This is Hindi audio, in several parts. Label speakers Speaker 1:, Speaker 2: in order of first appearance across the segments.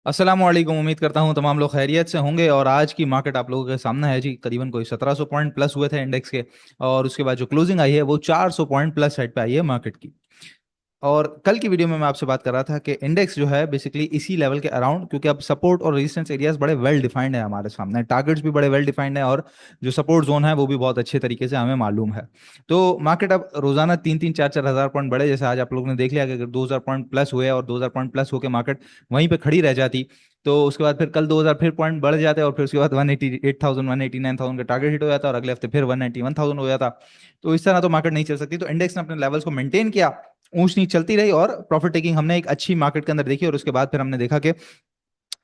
Speaker 1: अस्सलामुअलैकुम। उम्मीद करता हूँ तमाम लोग खैरियत से होंगे। और आज की मार्केट आप लोगों के सामने है जी। करीबन कोई 1700 पॉइंट प्लस हुए थे इंडेक्स के। और उसके बाद जो क्लोजिंग आई है वो 400 पॉइंट प्लस साइड पे आई है मार्केट की। और कल की वीडियो में मैं आपसे बात कर रहा था कि इंडेक्स जो है बेसिकली इसी लेवल के अराउंड, क्योंकि अब सपोर्ट और रेजिस्टेंस एरियाज बड़े वेल डिफाइंड है हमारे सामने, टारगेट्स भी बड़े वेल डिफाइंड है, और जो सपोर्ट जोन है वो भी बहुत अच्छे तरीके से हमें मालूम है। तो मार्केट अब रोजाना 3-3, 4-4 हज़ार पॉइंट बढ़े, जैसे आज आप लोगों ने देख लिया कि अगर 2000 पॉइंट प्लस हुए और 2000 पॉइंट प्लस होकर मार्केट वहीं पे खड़ी रह जाती, तो उसके बाद फिर कल 2000 फिर पॉइंट बढ़ जाते और फिर उसके बाद 188,000 189,000 का टारगेट हिट हो जाता और अगले हफ्ते फिर 191,000 हो जाता। तो इस तरह तो मार्केट नहीं चल सकती। तो इंडेक्स ने अपने लेवल्स को मेंटेन किया, ऊंच नीच चलती रही और प्रॉफिट टेकिंग हमने एक अच्छी मार्केट के अंदर देखी। और उसके बाद फिर हमने देखा कि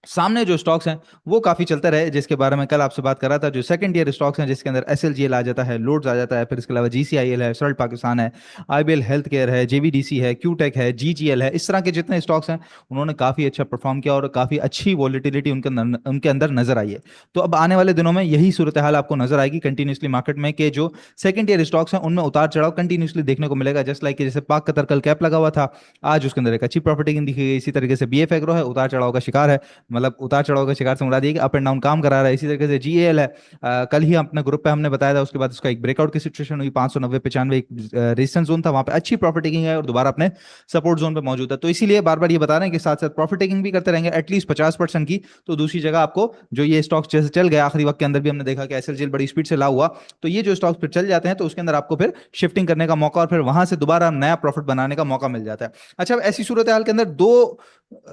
Speaker 1: सामने जो स्टॉक्स हैं वो काफी चलते रहे, जिसके बारे में कल आपसे बात कर रहा था। जो सेकंड ईयर स्टॉक्स हैं जिसके अंदर एसएलजीएल आ जाता है, लोड्स आ जाता है, फिर इसके अलावा जीसीआईएल है, सर्ल्ट पाकिस्तान है, आईबीएल हेल्थ केयर है, जेवीडीसी है, क्यूटेक है, जीजीएल है, इस तरह के जितने स्टॉक्स हैं उन्होंने काफी अच्छा परफॉर्म किया और काफी अच्छी वॉलिटिलिटी उनके अंदर नजर आई है। तो अब आने वाले दिनों में यही सूरत हाल आपको नजर आएगी कंटिन्यूसली मार्केट में, कि जो सेकंड ईयर स्टॉक्स हैं उनमें उतार चढ़ाव कंटिन्यूसली देखने को मिलेगा। जस्ट लाइक जैसे पाक कतर कल कैप लगा हुआ था, आज उसके अंदर एक अच्छी प्रॉफिट टेकिंग दिखी गई। इसी तरीके से बीएफ एग्रो है, उतार चढ़ाव का शिकार है। मतलब उतार चढ़ाव का शिकार से मुराद ये कि अप एंड डाउन काम करा रहा है। इसी तरीके से जीएल है, कल ही अपने ग्रुप पे हमने बताया था, उसके बाद उसका एक ब्रेकआउट की सिचुएशन हुई, 590-95 एक रेजिस्टेंस जोन था, वहां पे अच्छी प्रॉफिट टेकिंग है और दोबारा अपने सपोर्ट जोन पे मौजूद है। तो इसीलिए बार बार ये बता रहे हैं कि साथ साथ प्रॉफिट टेकिंग भी करते रहेंगे एटलीस्ट 50% की। तो दूसरी जगह आपको जो ये स्टॉक्स जैसे चल गए आखिरी वक्त के अंदर भी हमने देखा कि एसएलजीएल बड़ी स्पीड से ला हुआ, तो ये जो स्टॉक्स फिर चल जाते हैं तो उसके अंदर आपको फिर शिफ्टिंग करने का मौका और फिर वहां से दोबारा नया प्रॉफिट बनाने का मौका मिल जाता है। अच्छा, अब ऐसी सूरत हाल के अंदर दो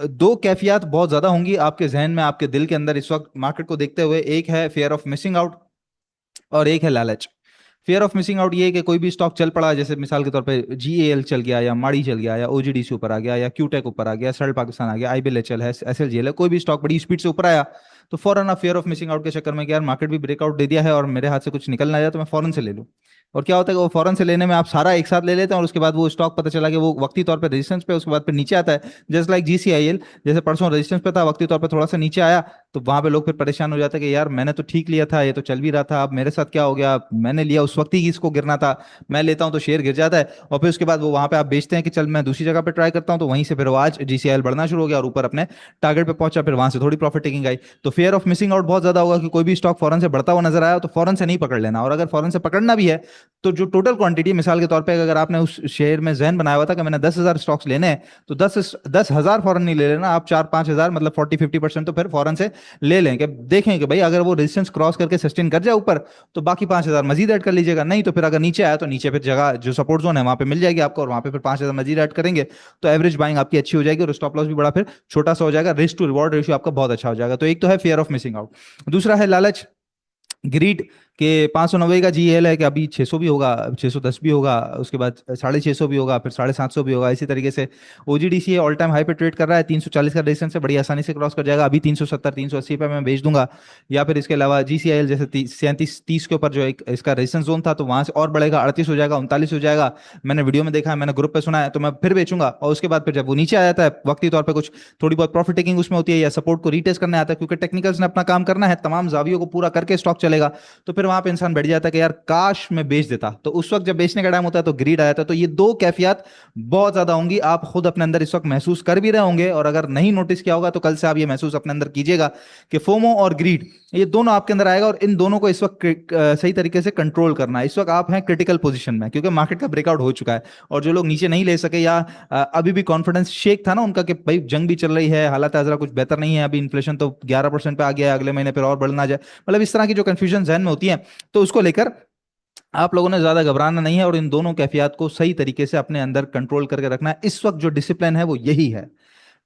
Speaker 1: दो कैफियत बहुत ज्यादा होंगी आपके जहन में, आपके दिल के अंदर इस वक्त मार्केट को देखते हुए। एक है फियर ऑफ मिसिंग आउट और एक है लालच। फियर ऑफ मिसिंग आउट ये है कि कोई भी स्टॉक चल पड़ा, जैसे मिसाल के तौर पे जीएएल चल गया या माड़ी चल गया या ओजीडीसी ऊपर आ गया या क्यूटेक ऊपर आ गया, सर्ल पाकिस्तान आ गया, आईबीएल है, एसएलजीएल है, कोई भी स्टॉक बड़ी स्पीड से ऊपर आया, तो फौरन आप फियर ऑफ मिसिंग आउट के चक्कर में कि यार मार्केट भी ब्रेकआउट दे दिया है और मेरे हाथ से कुछ निकल ना जाए तो मैं फौरन से ले लूं। और क्या होता है कि वो फौरन से लेने में आप सारा एक साथ ले लेते हैं और उसके बाद वो स्टॉक पता चला कि वो वक्ती तौर पे रेजिस्टेंस पे, उसके बाद फिर नीचे आता है। जस्ट लाइक जीसीआईएल, जैसे परसों रेजिस्टेंस पे था, वक्ती तौर पे थोड़ा सा नीचे आया, तो वहां पे लोग फिर परेशान हो जाते हैं कि यार मैंने तो ठीक लिया था, ये तो चल भी रहा था, अब मेरे साथ क्या हो गया, मैंने लिया उस वक्त ही इसको गिरना था, मैं लेता हूं तो शेयर गिर जाता है। और फिर उसके बाद वो वहां पे आप बेचते हैं कि चल मैं दूसरी जगह पे ट्राई करता हूं, तो वहीं से फिर वो आज जीसीआईएल बढ़ना शुरू हो गया और ऊपर अपने टारगेट पे पहुंचा, फिर वहां से थोड़ी प्रॉफिट टेकिंग आई। तो फेयर ऑफ मिसिंग आउट बहुत ज्यादा होगा कि कोई भी स्टॉक फौरन से बढ़ता हुआ नजर आया तो फौरन से नहीं पकड़ लेना, और अगर फौरन से पकड़ना भी है तो जो टोटल क्वांटिटी, मिसाल के तौर पे अगर आपने उस शेयर में जहन बनाया हुआ था कि मैंने 10,000 स्टॉक्स लेने हैं, तो 10,000 फौरन नहीं ले लेना आप, 4-5 हज़ार, मतलब 40-50% तो फिर फौरन से ले लें कि देखें कि भाई अगर वो रेजिस्टेंस क्रॉस करके सस्टेन कर जाए ऊपर, तो बाकी 5,000 मजीद ऐड कर लीजिएगा। नहीं तो फिर अगर नीचे आया तो नीचे फिर जगह जो सपोर्ट जोन है वहां पे मिल जाएगी आपको, और वहां पे फिर 5,000 मजीद ऐड करेंगे तो एवरेज बाइंग आपकी अच्छी हो जाएगी और स्टॉप लॉस भी बड़ा फिर छोटा सा हो जाएगा, रिस्क टू रिवॉर्ड रेशियो आपका बहुत अच्छा हो जाएगा। तो एक तो है फियर ऑफ मिसिंग आउट, दूसरा है लालच, ग्रीड, के 590 का जीएल है कि अभी 600 भी होगा, 610 भी होगा, उसके बाद 650 भी होगा, फिर 750 भी होगा। इसी तरीके से ओजीडीसी ऑल टाइम हाई पे ट्रेड कर रहा है, 340 का रेजिस्टेंस से बड़ी आसानी से क्रॉस कर जाएगा, अभी 370 380 पे मैं बेच दूंगा। या फिर इसके अलावा जीसीआईएल जैसे 37-30 के ऊपर जो एक इसका रेजिस्टेंस जोन था, तो वहां से और बढ़ेगा, 38 हो जाएगा, 39 हो जाएगा। मैंने वीडियो में देखा है, मैंने ग्रुप पे सुना है, तो मैं फिर बेचूंगा। और उसके बाद फिर जब वो नीचे आ जाता है वक्ती तौर पर कुछ थोड़ी बहुत प्रॉफिट टेकिंग उसमें होती है या सपोर्ट को रीटेस्ट करने आता है, क्योंकि टेक्निकल्स ने अपना काम करना है, तमाम जावियों को पूरा करके स्टॉक चलेगा। तो फिर वहां पे इंसान बैठ जाता है कि यार काश मैं बेच देता। तो उस वक्त जब बेचने का टाइम होता है तो ग्रीड आ जाता है। तो ये दो कैफियत बहुत ज्यादा होंगी, आप खुद अपने अंदर इस वक्त महसूस कर भी रहे होंगे, और अगर नहीं नोटिस किया होगा तो कल से आप ये महसूस अपने अंदर कीजिएगा कि फोमो और ग्रीड ये दोनों आपके अंदर आएगा, और इन दोनों को इस वक्त सही तरीके से कंट्रोल करना है। इस वक्त आप हैं क्रिटिकल पोजीशन में, क्योंकि मार्केट का ब्रेकआउट हो चुका है, और जो लोग नीचे नहीं ले सके या अभी भी कॉन्फिडेंस शेक था ना उनका कि भाई जंग भी चल रही है, हालात जरा कुछ बेहतर नहीं है, अभी इन्फ्लेशन तो 11% पे आ गया है, अगले महीने फिर और बढ़ना जाए, मतलब इस तरह की जो कंफ्यूजन जहन में होती है, तो उसको लेकर आप लोगों ने ज्यादा घबराना नहीं है, और इन दोनों कैफियत को सही तरीके से अपने अंदर कंट्रोल करके रखना है। इस वक्त जो डिसिप्लिन है वो यही है,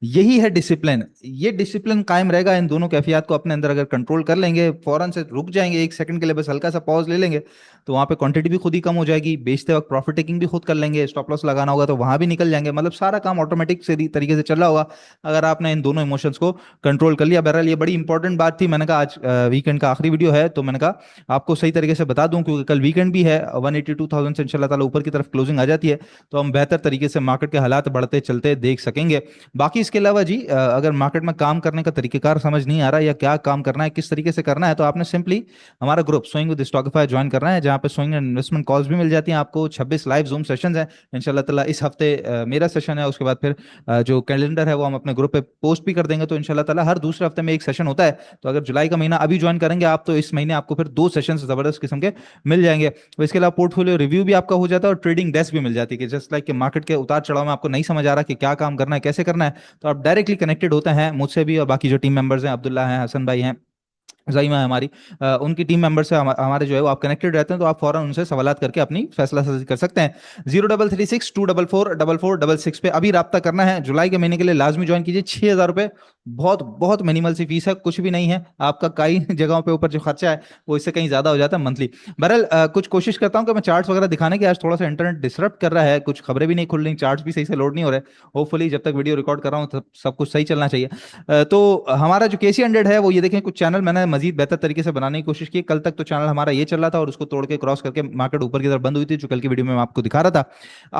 Speaker 1: यही है डिसिप्लिन। ये डिसिप्लिन कायम रहेगा, इन दोनों कैफियत को अपने अंदर अगर कंट्रोल कर लेंगे, फौरन से रुक जाएंगे, एक सेकंड के लिए बस हल्का सा पॉज ले लेंगे, तो वहां पे क्वांटिटी भी खुद ही कम हो जाएगी, बेचते वक्त प्रॉफिट टेकिंग भी खुद कर लेंगे, स्टॉप लॉस लगाना होगा तो वहां भी निकल जाएंगे, मतलब सारा काम ऑटोमेटिक से तरीके से चल रहा होगा अगर आपने इन दोनों इमोशंस को कंट्रोल कर लिया। बहरहाल ये बड़ी इंपॉर्टेंट बात थी, मैंने कहा आज वीकेंड का आखिरी वीडियो है तो मैंने कहा आपको सही तरीके से बता दूं, क्योंकि कल वीकेंड भी है, 182,000 से इंशाल्लाह ताला ऊपर की तरफ क्लोजिंग आ जाती है, तो हम बेहतर तरीके से मार्केट के हालात बढ़ते चलते देख सकेंगे। बाकी इसके अलावा जी अगर मार्केट में काम करने का तरीकेकार समझ नहीं आ रहा या क्या काम करना है, किस तरीके से करना है, तो आपने सिंपली हमारा ग्रुप स्विंग विद स्टॉकिफाई ज्वाइन करना है, जहाँ पे स्विंग एंड इन्वेस्टमेंट कॉल्स भी मिल जाती हैं आपको। 26 लाइव जूम सेशंस हैं इंशाल्लाह ताला। इस हफ्ते मेरा सेशन है, उसके बाद फिर जो कैलेंडर है वो हम अपने ग्रुप पे पोस्ट भी कर देंगे। तो इंशाल्लाह ताला हर दूसरे हफ्ते में एक सेशन होता है। तो अगर जुलाई का महीना अभी ज्वाइन करेंगे आप, तो इस महीने आपको फिर 2 सेशन जबरदस्त किस्म के मिल जाएंगे। तो इसके अलावा पोर्टफोलियो रिव्यू भी आपका हो जाता है और ट्रेडिंग डेस्क भी मिल जाती है कि जस्ट लाइक कि मार्केट के उतार चढ़ाव में आपको नहीं समझ आ रहा कि क्या काम करना है, कैसे करना है, तो आप डायरेक्टली कनेक्टेड होते हैं मुझसे भी और बाकी जो टीम मेंबर्स हैं, अब्दुल्ला हैं, हसन भाई हैं, ज़ईमा है हमारी, उनकी टीम मेंबर से हमारे जो है वो आप कनेक्टेड रहते हैं। तो आप फौरन उनसे सवालात करके अपनी फैसला साजी कर सकते हैं। 0336 244 4466 पे अभी राब्ता करना है। जुलाई के महीने के लिए लाजमी ज्वाइन कीजिए। 6,000 रुपये बहुत बहुत मिनिमल सी फीस है, कुछ भी नहीं है। आपका कई जगहों पे ऊपर जो खर्चा है वो इससे कहीं ज्यादा हो जाता है मंथली। बहरहाल कुछ कोशिश करता हूँ कि मैं चार्ट्स वगैरह दिखाने की। आज थोड़ा सा इंटरनेट डिसरप्ट कर रहा है, कुछ खबरें भी नहीं खुल रही, चार्ट्स भी सही से लोड नहीं हो रहे। होपफुली जब तक वीडियो रिकॉर्ड कर रहा हूँ तब सब कुछ सही चलना चाहिए। तो हमारा जो KC 100 है वो ये देखें, कुछ चैनल मैंने मजीद बेहतर तरीके से बनाने की कोशिश की। कल तक तो चैनल हमारा ये चल रहा था और उसको तोड़ के क्रॉस करके मार्केट ऊपर की तरफ बंद हुई थी, जो कल की वीडियो में मैं आपको दिखा रहा था।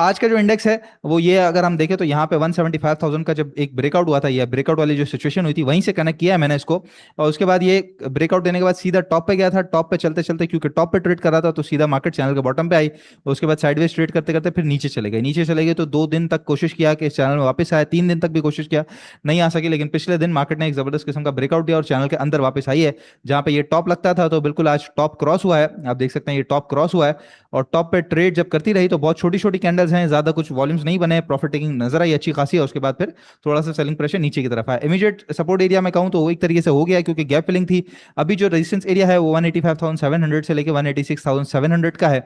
Speaker 1: आज का जो इंडेक्स है वो ये, अगर हम देखें तो यहाँ पे 175,000 का जब एक ब्रेकआउट हुआ था, ये ब्रेकआउट वाली जो सिचुएशन हुई थी वहीं से कनेक्ट किया है मैंने इसको। और उसके बाद ये ब्रेकआउट देने के बाद सीधा टॉप पे गया था। टॉप पे चलते चलते, क्योंकि टॉप पे ट्रेड कर रहा था, तो सीधा मार्केट चैनल के बॉटम पे आई। उसके बाद साइडवेज ट्रेड करते करते फिर नीचे चले गए। नीचे चले गए तो 2 दिन तक कोशिश किया कि इस चैनल में वापस आए, 3 दिन तक भी कोशिश किया, नहीं आ सकी। लेकिन पिछले दिन मार्केट ने एक जबरदस्त किस्म का ब्रेकआउट दिया और चैनल के अंदर वापस आई है, जहां पे ये टॉप लगता था। तो बिल्कुल आज टॉप क्रॉस हुआ है, आप देख सकते हैं ये टॉप क्रॉस हुआ है। और टॉप पे ट्रेड जब करती रही तो बहुत छोटी छोटी कैंडल्स हैं, ज्यादा कुछ वॉल्यूम्स नहीं बने, प्रॉफिट टेकिंग नजर आई अच्छी खासी है। उसके बाद फिर थोड़ा सा सेलिंग प्रेशर नीचे की तरफ आया। इमीडिएट सपोर्ट एरिया में कहूं तो वो एक तरीके से हो गया, क्योंकि गैप फिलिंग थी। अभी जो रेजिस्टेंस एरिया है वो 185,700 से लेकर 186,700 का है।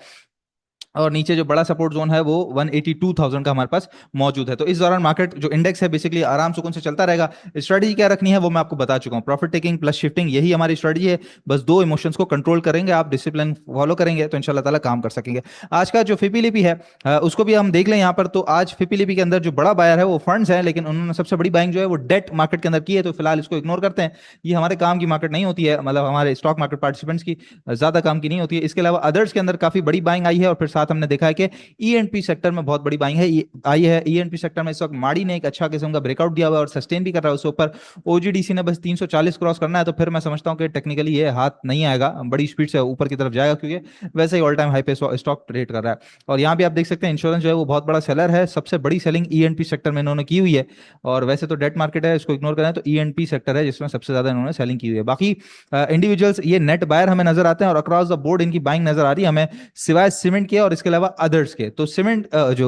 Speaker 1: और नीचे जो बड़ा सपोर्ट जोन है वो 182,000 का हमारे पास मौजूद है। तो इस दौरान मार्केट जो इंडेक्स है बेसिकली आराम सुकून से चलता रहेगा। स्ट्रेटजी क्या रखनी है वो मैं आपको बता चुका हूं, प्रॉफिट टेकिंग प्लस शिफ्टिंग, यही हमारी स्ट्रेटजी है। बस दो इमोशंस को कंट्रोल करेंगे आप, डिसिप्लिन फॉलो करेंगे तो इंशाल्लाह ताला काम कर सकेंगे। आज का जो फिपीलिपी है उसको भी हम देख लें यहाँ पर। तो आज फिपीलिपी के अंदर जो बड़ा बायर है वो फंड्स है, लेकिन उन्होंने सबसे बड़ी बाइंग जो है वो डेट मार्केट के अंदर की है। तो फिलहाल इसको इग्नोर करते हैं, ये हमारे काम की मार्केट नहीं होती है, मतलब हमारे स्टॉक मार्केट पार्टिसिपेंट्स की ज्यादा काम की नहीं होती है। इसके अलावा अदर्स के अंदर काफी बड़ी बाइंग आई है और फिर साथ हमने देखा है कि E&P सेक्टर में बहुत बड़ी बाइंग है आई है। E&P सेक्टर में इस वक्त माड़ी ने एक अच्छा किस्म का ब्रेकआउट दिया हुआ है और सस्टेन भी कर रहा है उसके ऊपर। OGDC ने बस 340 क्रॉस करना है, तो फिर मैं समझता हूं कि टेक्निकली ये हाथ नहीं आएगा, बड़ी स्पीड से ऊपर की तरफ जाएगा, क्योंकि वैसे ही ऑल टाइम हाई पे स्टॉक ट्रेड कर रहा है। और यहाँ भी आप देख सकते हैं इंश्योरेंस जो है वो बहुत बड़ा सेलर है, सबसे बड़ी सेलिंग E&P सेक्टर में इन्होंने की हुई है। और वैसे तो डेट मार्केट है, इसको इग्नोर करें तो E&P सेक्टर है जिसमें सबसे ज्यादा इन्होंने सेलिंग की हुई है। बाकी इंडिविजुअल्स ये नेट बायर हमें नजर आते हैं और अक्रॉस द बोर्ड इनकी बाइंग नजर आ रही है हमें, सिवाय सीमेंट के और इसके अलावा अदर्स के। तो सीमेंट जो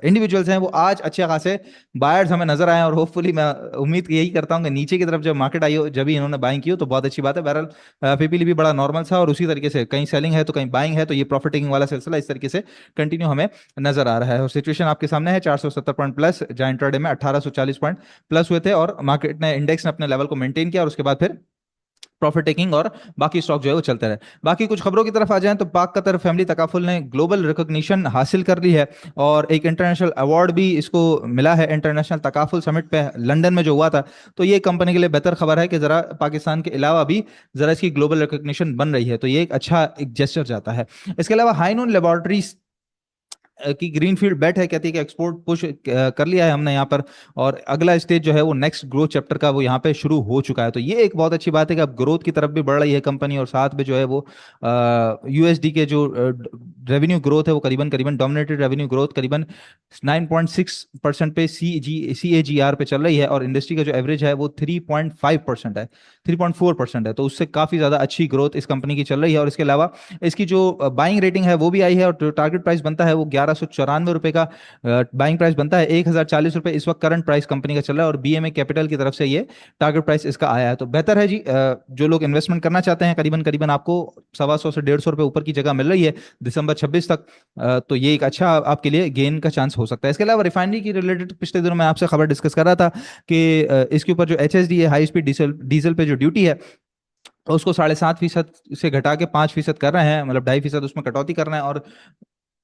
Speaker 1: इंडिविजुअल्स हैं वो आज अच्छे खासे बायर्स हमें नजर आए हैं और होपफुली मैं उम्मीद यही करता हूं कि नीचे की तरफ जब मार्केट आई हो, जब भी इन्होंने बाइंग की हो, तो बहुत अच्छी बात है। बहरहाल पीपीली भी बड़ा नॉर्मल था और उसी तरीके से कहीं सेलिंग है तो कहीं बाइंग है, तो ये प्रॉफिट टेकिंग वाला सिलसिला इस तरीके से कंटिन्यू हमें नजर आ रहा है। और सिचुएशन आपके सामने है, 470 पॉइंट प्लस, जहां इंट्राडे में 1840 पॉइंट प्लस हुए थे और मार्केट ने इंडेक्स ने अपने लेवल को मेंटेन किया और उसके बाद फिर प्रॉफिट टेकिंग और बाकी स्टॉक जो है वो चलते रहे। बाकी कुछ खबरों की तरफ आ जाएं तो पाक कतर फैमिली तकाफुल ने ग्लोबल रिकॉग्निशन हासिल कर ली है और एक इंटरनेशनल अवार्ड भी इसको मिला है इंटरनेशनल तकाफुल समिट पे लंदन में जो हुआ था। तो ये कंपनी के लिए बेहतर खबर है कि जरा पाकिस्तान के अलावा भी जरा इसकी ग्लोबल रिकॉग्निशन बन रही है, तो ये एक अच्छा एक जेस्चर जाता है। इसके अलावा हाइनून लेबोरेटरीज की ग्रीनफील्ड बेट है, कहती है कि एक्सपोर्ट पुश कर लिया है हमने यहाँ पर और अगला स्टेज जो है वो नेक्स्ट ग्रोथ चैप्टर का वो यहाँ पे शुरू हो चुका है। तो ये एक बहुत अच्छी बात है कि अब ग्रोथ की तरफ भी बढ़ रही है कंपनी और साथ में जो है वो USD के जो रेवेन्यू ग्रोथ है वो करीबन करीबन डोमिनेटेड रेवेन्यू ग्रोथ करीबन 9.6% पे CAGR पे चल रही है और इंडस्ट्री का जो एवरेज है वो 3.5% है, 3.4% है। तो उससे काफी ज्यादा अच्छी ग्रोथ इस कंपनी की चल रही है। और इसके अलावा इसकी जो बाइंग रेटिंग है वो भी आई है और जो टारगेट प्राइस बनता है वो 1194 रुपए का बाइंग प्राइस बनता है। 1,040 रुपए इस वक्त करंट प्राइस कंपनी का चल रहा है और BMA कैपिटल की तरफ से ये टारगेट प्राइस इसका आया है। तो बेहतर है जी, जो लोग इन्वेस्टमेंट करना चाहते हैं करीबन करीबन आपको 125 से 150 रुपए ऊपर की जगह मिल रही है दिसंबर 26 तक, तो ये एक अच्छा आपके लिए गेन का चांस हो सकता है। इसके अलावा रिफाइनरी की रिलेटेड पिछले दिनों मैं आपसे खबर डिस्कस कर रहा था कि इसके ऊपर जो HSD है, हाई स्पीड डीजल डीजल पे जो ड्यूटी है उसको 7.5% से घटा के 5% कर रहे हैं, मतलब 2.5% उसमें कटौती कर रहे हैं। और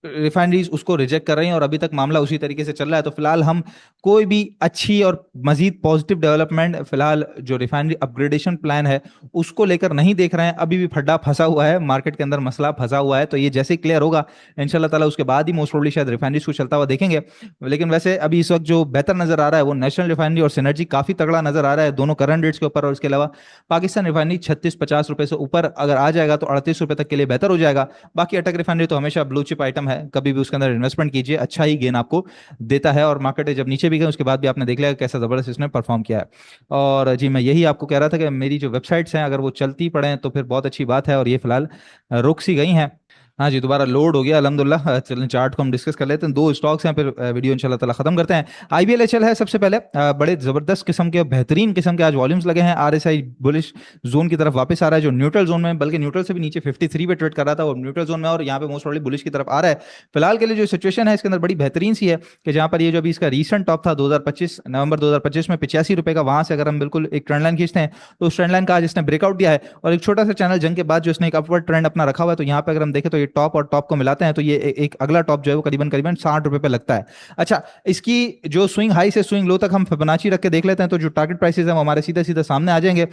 Speaker 1: रिफाइनरीज उसको रिजेक्ट कर रही हैं और अभी तक मामला उसी तरीके से चल रहा है। तो फिलहाल हम कोई भी अच्छी और मजीद पॉजिटिव डेवलपमेंट फिलहाल जो रिफाइनरी अपग्रेडेशन प्लान है उसको लेकर नहीं देख रहे हैं। अभी भी फड्डा फंसा हुआ है मार्केट के अंदर, मसला फंसा हुआ है। तो ये जैसे ही क्लियर होगा इंशाल्लाह ताला उसके बाद ही मोस्ट प्रोबेबली शायद रिफाइनरीज को चलता हुआ देखेंगे। लेकिन वैसे अभी इस वक्त जो बेहतर नजर आ रहा है वो नेशनल रिफाइनरी और सिनर्जी काफी तगड़ा नजर आ रहा है दोनों करंट रेट्स के ऊपर। और इसके अलावा पाकिस्तान रिफाइनरी 36-50 रुपए से ऊपर अगर आ जाएगा तो 38 रुपए तक के लिए बेहतर हो जाएगा। बाकी अटक रिफाइनरी तो हमेशा ब्लू चिप आइटम है, कभी भी उसके अंदर इन्वेस्टमेंट कीजिए, अच्छा ही गेन आपको देता है। और मार्केट जब नीचे भी गए उसके बाद भी आपने देख लिया कैसा जबरदस्त इसने परफॉर्म किया है। और जी मैं यही आपको कह रहा था कि मेरी जो वेबसाइट्स हैं अगर वो चलती पड़े तो फिर बहुत अच्छी बात है, और ये फिलहाल रुक सी गई हैं। हाँ जी, दोबारा लोड हो गया अल्हम्दुलिल्लाह। चलें चार्ट को हम डिस्कस कर लेते हैं। दो स्टॉक्स हैं, फिर वीडियो इंशाल्लाह ताला खत्म करते हैं। आईबीएलएचएल है सबसे पहले। बड़े जबरदस्त किस्म के बेहतरीन किस्म के आज वॉल्यूम्स लगे हैं। आरएसआई बुलिश जोन की तरफ वापस आ रहा है, जो न्यूट्रल जोन में, बल्कि न्यूट्रल से भी नीचे 53 पे ट्रेड कर रहा था और न्यूट्रल जोन में, और यहाँ पे मोस्ट प्रोबेबली बुलिश की तरफ आ रहा है। फिलहाल के लिए जो सिचुएशन है इसके अंदर बड़ी बेहतरीन सी है कि जहाँ पर ये जो अभी इसका रीसेंट टॉप था 2025 नवंबर 2025 में 85 रुपए का, वहां से अगर हम बिल्कुल एक ट्रेंड लाइन खींचते हैं तो उस ट्रेंड लाइन का आज इसने ब्रेकआउट दिया है और एक छोटा सा चैनल जंग के बाद जो इसने एक अपवर्ड ट्रेंड अपना रखा हुआ है। तो यहाँ पे अगर हम देखें तो ये टॉप और टॉप को मिलाते हैं तो ये एक अगला टॉप जो है वो करीबन करीबन 60 रुपए पे लगता है। अच्छा, इसकी जो स्विंग हाई से स्विंग लो तक हम फिबोनाची रख के देख लेते हैं तो जो टारगेट प्राइसेस है वो हमारे सीधे सीधे सामने आ जाएंगे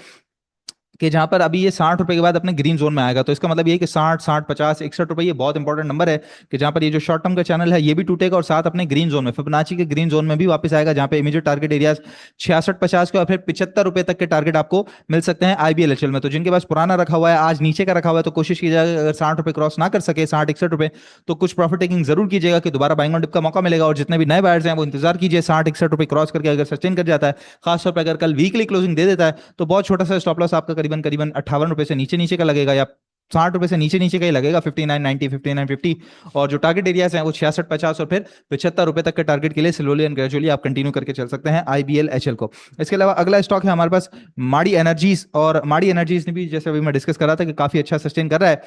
Speaker 1: कि जहां पर अभी ये 60 रुपए के बाद अपने ग्रीन जोन में आएगा। तो इसका मतलब ये है कि 60, 60, 50, 61 रुपए, ये बहुत इंपॉर्टेंट नंबर है कि जहां पर ये जो शॉर्ट टर्म का चैनल है ये भी टूटेगा और साथ अपने ग्रीन जोन में, फिबोनाची के ग्रीन जोन में भी वापस आएगा, जहां पे इमीडिएट टारगेट एरियाज 66-50 के और फिर 75 रुपए तक के टारगेट आपको मिल सकते हैं आईबीएलएचएल में। तो जिनके पास पुराना रखा हुआ है, आज नीचे का रखा हुआ है, तो कोशिश कीजिएगा अगर 60 रुपए क्रॉस ना कर सके, 60-61 रुपए, तो कुछ प्रॉफिट टेकिंग जरूर कीजिएगा कि दोबारा बाइंग ऑन डिप का मौका मिलेगा। और जितने भी नए बायर्स हैं वो इंतजार कीजिए, 60-61 रुपए क्रॉस करके अगर सस्टेन कर जाता है, खासतौर पर अगर कल वीकली क्लोजिंग दे देता है, तो बहुत छोटा सा स्टॉप लॉस आपका करीबन करीबन 58 रुपए से नीचे नीचे का लगेगा, या 60 रुपए से नीचे नीचे का ही लगेगा, 59.90, 59.50। और जो टारगेट एरियाज हैं वो 66-50 और फिर 75 रुपए तक के टारगेट के लिए स्लोली एंड ग्रेजुअली आप कंटिन्यू करके चल सकते हैं आईबीएलएचएल को। इसके अलावा अगला स्टॉक है हमारे पास माड़ी एनर्जीज, और माड़ी एनर्जीज ने भी जैसे अभी मैं डिस्कस कर रहा था कि काफी अच्छा सस्टेन कर रहा है।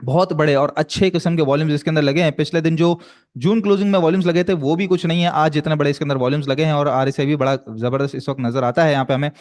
Speaker 1: बहुत बड़े और अच्छे किस्म के वॉल्यूम्स इसके अंदर लगे हैं। पिछले दिन जो जून क्लोजिंग में वॉल्यूम्स लगे थे वो भी कुछ नहीं है आज जितने बड़े इसके अंदर वॉल्यूम्स लगे हैं, और आरएसआई भी बड़ा जबरदस्त इस वक्त नजर आता है। यहाँ पे हमें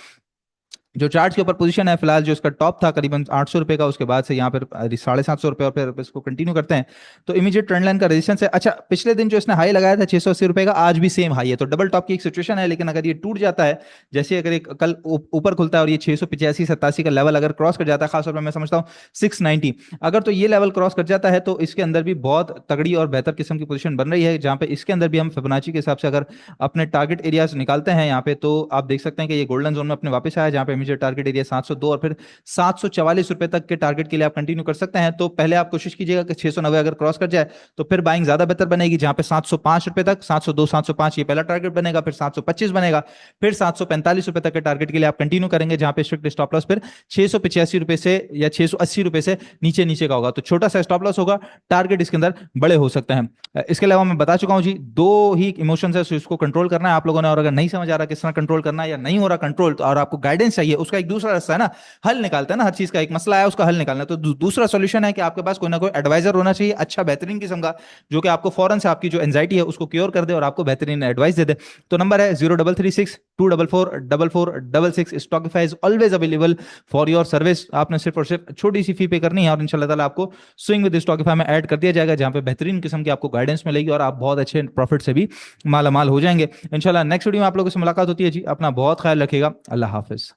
Speaker 1: जो चार्ट के ऊपर पोजीशन है फिलहाल, जो इसका टॉप था करीबन 800 रुपए का, उसके बाद से यहाँ पर 750 रुपए और फिर इसको कंटिन्यू करते हैं तो इमीडिएट ट्रेंड लाइन का रेजिस्टेंस है। अच्छा, पिछले दिन जो इसने हाई लगाया था 680 रुपए का, आज भी सेम हाई है, तो डबल टॉप की एक सिचुएशन है। लेकिन अगर ये टूट जाता है, जैसे अगर एक कल ऊपर खुलता है और ये 685-87 का लेवल अगर क्रॉस कर जाता है, खासतौर पर मैं समझता हूँ 690, अगर तो ये लेवल क्रॉस कर जाता है तो इसके अंदर भी बहुत तगड़ी और बेहतर किस्म की पोजीशन बन रही है, जहां पे इसके अंदर भी हम फिबोनाची के हिसाब से अगर अपने टारगेट एरियाज निकालते हैं यहाँ पे, तो आप देख सकते हैं कि ये गोल्डन जोन में अपने वापस आया, जहां पे इमीडिएट टारगेट एरिया 702 और फिर 744 रुपए तक के टारगेट के लिए आप कंटिन्यू कर सकते हैं। तो पहले आप कोशिश कीजिएगा कि 690 अगर क्रॉस कर जाए तो फिर बाइंग ज्यादा बेहतर बनेगी, जहां पे 705 रुपए तक, 702, 705 ये पहला टारगेट बनेगा, फिर 725 बनेगा, फिर 745 रुपए तक के टारगेट के लिए आप कंटिन्यू करेंगे, जहां पे स्ट्रिक्ट स्टॉप लॉस फिर 685 रुपए से या 680 रुपए से नीचे नीचे का होगा। तो छोटा सा स्टॉप लॉस होगा, टारगेट इसके अंदर बड़े हो सकते हैं। इसके अलावा मैं बता चुका हूं जी, दो ही इमोशंस है, इसको कंट्रोल करना है आप लोगों ने, और अगर नहीं समझ आ रहा किस तरह कंट्रोल करना है या नहीं हो रहा कंट्रोल, तो और आपको गाइडेंस चाहिए, उसका एक दूसरा रास्ता है ना, हल निकालते हैं ना, हर चीज का एक मसला है उसका हल निकालना है। तो दूसरा सॉल्यूशन है कि आपके पास कोई ना कोई एडवाइजर होना चाहिए, अच्छा बेहतरीन किस्म का, जो कि आपको फौरन से आपकी जो एंजाइटी है उसको क्योर कर दे और आपको बेहतरीन एडवाइस दे दे। तो नंबर है 0336244466। Stockify is always available for your service. आपने सिर्फ और सिर्फ छोटी सी फी पे करनी है और इंशाल्लाह ताला आपको स्विंग विद स्टॉकिफाई में ऐड कर दिया जाएगा, जहां पे बेहतरीन किस्म की आपको गाइडेंस मिलेगी और आप बहुत अच्छे प्रॉफिट से भी माला माल हो जाएंगे इंशाल्लाह। नेक्स्ट वीडियो में आप लोगों से मुलाकात होती है जी, अपना बहुत ख्याल रखिएगा, अल्लाह हाफिज।